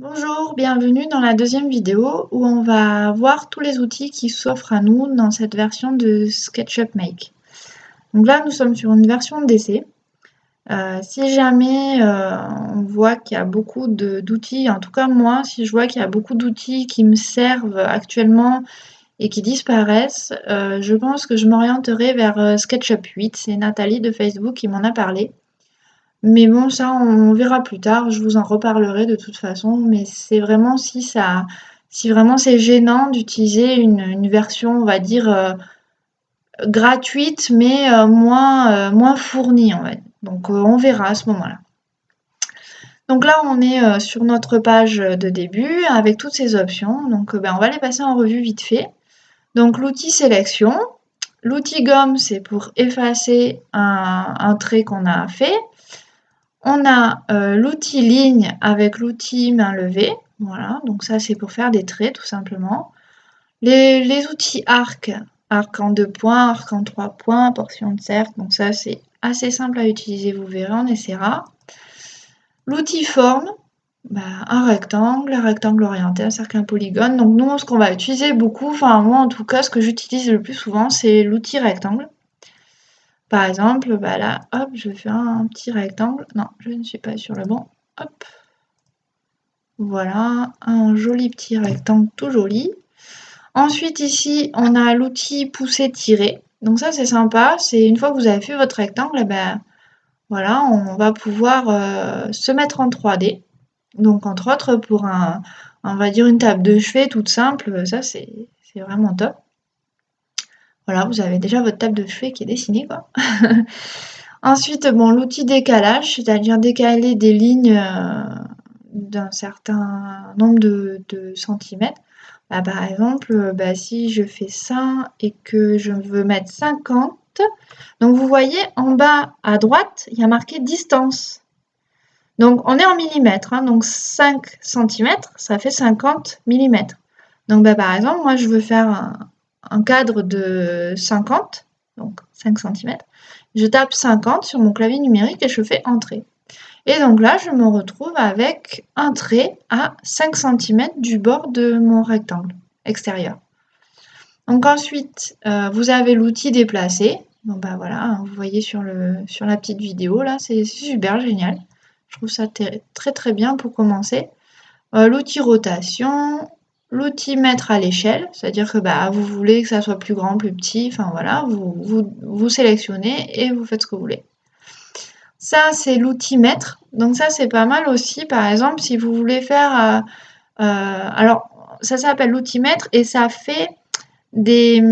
Bonjour, bienvenue dans la deuxième vidéo où on va voir tous les outils qui s'offrent à nous dans cette version de SketchUp Make. Donc là, nous sommes sur une version d'essai. Si jamais on voit qu'il y a beaucoup d'outils, en tout cas moi, si je vois qu'il y a beaucoup d'outils qui me servent actuellement et qui disparaissent, je pense que je m'orienterai vers SketchUp 8. C'est Nathalie de Facebook qui m'en a parlé. Mais bon, ça, on verra plus tard. Je vous en reparlerai de toute façon. Mais c'est vraiment si vraiment c'est gênant d'utiliser une version, on va dire, gratuite, mais moins fournie, en fait. Donc, on verra à ce moment-là. Donc là, on est sur notre page de début avec toutes ces options. Donc, on va les passer en revue vite fait. Donc, l'outil sélection. L'outil gomme, c'est pour effacer un trait qu'on a fait. On a l'outil ligne avec l'outil main levée. Voilà, donc ça c'est pour faire des traits tout simplement. Les outils arc, arc en 2 points, arc en 3 points, portion de cercle. Donc ça c'est assez simple à utiliser, vous verrez, on essaiera. L'outil forme, un rectangle orienté, un cercle, un polygone. Donc nous, ce qu'on va utiliser beaucoup, enfin moi en tout cas, ce que j'utilise le plus souvent, c'est l'outil rectangle. Par exemple, là, hop, je fais un petit rectangle. Non, je ne suis pas sur le bon. Hop. Voilà, un joli petit rectangle tout joli. Ensuite, ici, on a l'outil pousser-tirer. Donc ça, c'est sympa. C'est une fois que vous avez fait votre rectangle, voilà, on va pouvoir se mettre en 3D. Donc, entre autres, pour on va dire une table de chevet toute simple, ça, c'est vraiment top. Voilà, vous avez déjà votre table de chevet qui est dessinée, quoi. Ensuite, bon, l'outil décalage, c'est-à-dire décaler des lignes d'un certain nombre de centimètres. Par exemple, si je fais ça et que je veux mettre 50, donc vous voyez en bas à droite, il y a marqué distance. Donc on est en millimètres, hein, donc 5 cm, ça fait 50 mm. Donc par exemple, moi je veux faire un cadre de 50, donc 5 cm. Je tape 50 sur mon clavier numérique et je fais Entrée. Et donc là, je me retrouve avec un trait à 5 cm du bord de mon rectangle extérieur. Donc ensuite, vous avez l'outil déplacer. Donc voilà, hein, vous voyez sur la petite vidéo là, c'est super génial. Je trouve ça très très bien pour commencer. L'outil rotation, l'outil mettre à l'échelle, c'est-à-dire que vous voulez que ça soit plus grand, plus petit, enfin voilà, vous sélectionnez et vous faites ce que vous voulez. Ça, c'est l'outil mètre. Donc ça, c'est pas mal aussi. Par exemple, si vous voulez faire... alors, ça s'appelle l'outil mètre et ça fait des...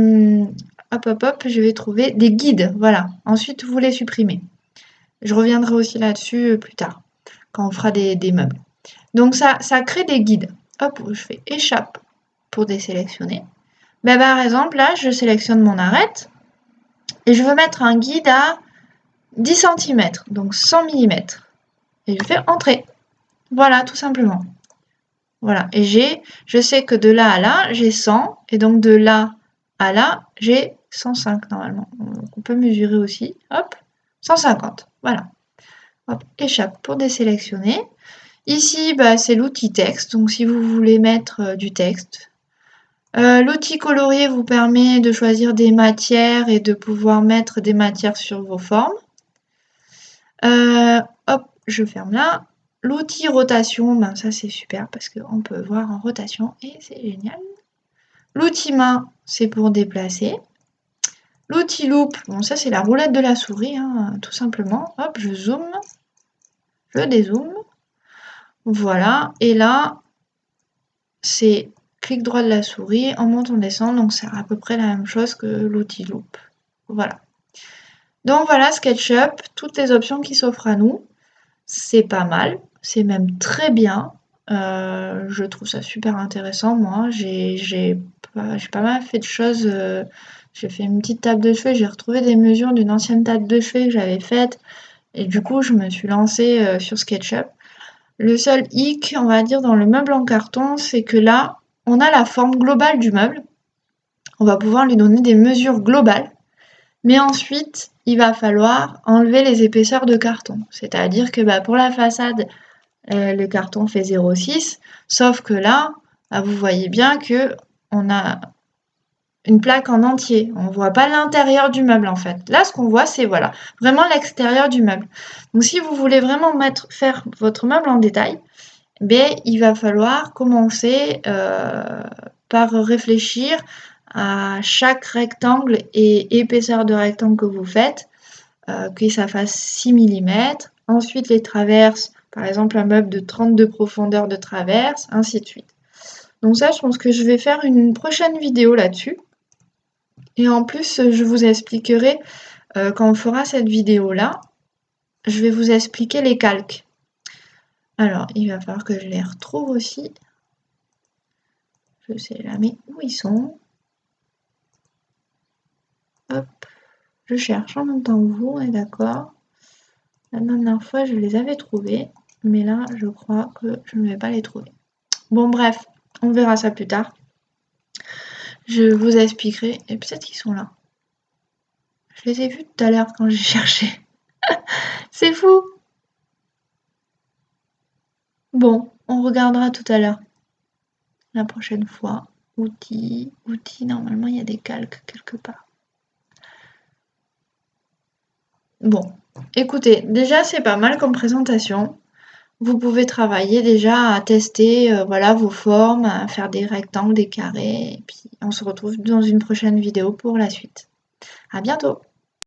hop, je vais trouver des guides. Voilà. Ensuite, vous les supprimez. Je reviendrai aussi là-dessus plus tard, quand on fera des meubles. Donc ça crée des guides. Hop, je fais échappe pour désélectionner. Par exemple, là, je sélectionne mon arête et je veux mettre un guide à 10 cm, donc 100 mm. Et je fais Entrée. Voilà, tout simplement. Voilà, et je sais que de là à là, j'ai 100, et donc de là à là, j'ai 105 normalement. Donc on peut mesurer aussi, hop, 150, voilà. Hop, échappe pour désélectionner. Ici, c'est l'outil texte, donc si vous voulez mettre du texte. L'outil colorier vous permet de choisir des matières et de pouvoir mettre des matières sur vos formes. Hop, je ferme là. L'outil rotation, ça c'est super parce qu'on peut voir en rotation et c'est génial. L'outil main, c'est pour déplacer. L'outil loupe, bon ça c'est la roulette de la souris, hein, tout simplement. Hop, je zoome, je dézoome. Voilà, et là, c'est clic droit de la souris, on monte, on descend, donc c'est à peu près la même chose que l'outil loupe. Voilà. Donc voilà SketchUp, toutes les options qui s'offrent à nous. C'est pas mal, c'est même très bien. Je trouve ça super intéressant, moi. J'ai pas mal fait de choses. J'ai fait une petite table de chevet, j'ai retrouvé des mesures d'une ancienne table de chevet que j'avais faite. Et du coup, je me suis lancée sur SketchUp. Le seul hic, on va dire, dans le meuble en carton, c'est que là, on a la forme globale du meuble. On va pouvoir lui donner des mesures globales. Mais ensuite, il va falloir enlever les épaisseurs de carton. C'est-à-dire que pour la façade, le carton fait 0,6. Sauf que là, vous voyez bien que on a une plaque en entier. On voit pas l'intérieur du meuble en fait. Là, ce qu'on voit, c'est voilà, vraiment l'extérieur du meuble. Donc si vous voulez vraiment faire votre meuble en détail, ben, il va falloir commencer par réfléchir à chaque rectangle et épaisseur de rectangle que vous faites, que ça fasse 6 mm. Ensuite, les traverses, par exemple un meuble de 32 profondeur de traverse, ainsi de suite. Donc ça, je pense que je vais faire une prochaine vidéo là-dessus. Et en plus, je vous expliquerai, quand on fera cette vidéo-là, je vais vous expliquer les calques. Alors, il va falloir que je les retrouve aussi. Je sais jamais où ils sont. Hop, je cherche en même temps que vous, on est d'accord. La dernière fois, je les avais trouvés, mais là, je crois que je ne vais pas les trouver. Bon, bref, on verra ça plus tard. Je vous expliquerai, et peut-être qu'ils sont là. Je les ai vus tout à l'heure quand j'ai cherché. C'est fou! Bon, on regardera tout à l'heure. La prochaine fois. Outils, normalement il y a des calques quelque part. Bon, écoutez, déjà c'est pas mal comme présentation. Vous pouvez travailler déjà à tester voilà, vos formes, à faire des rectangles, des carrés, et puis on se retrouve dans une prochaine vidéo pour la suite. À bientôt!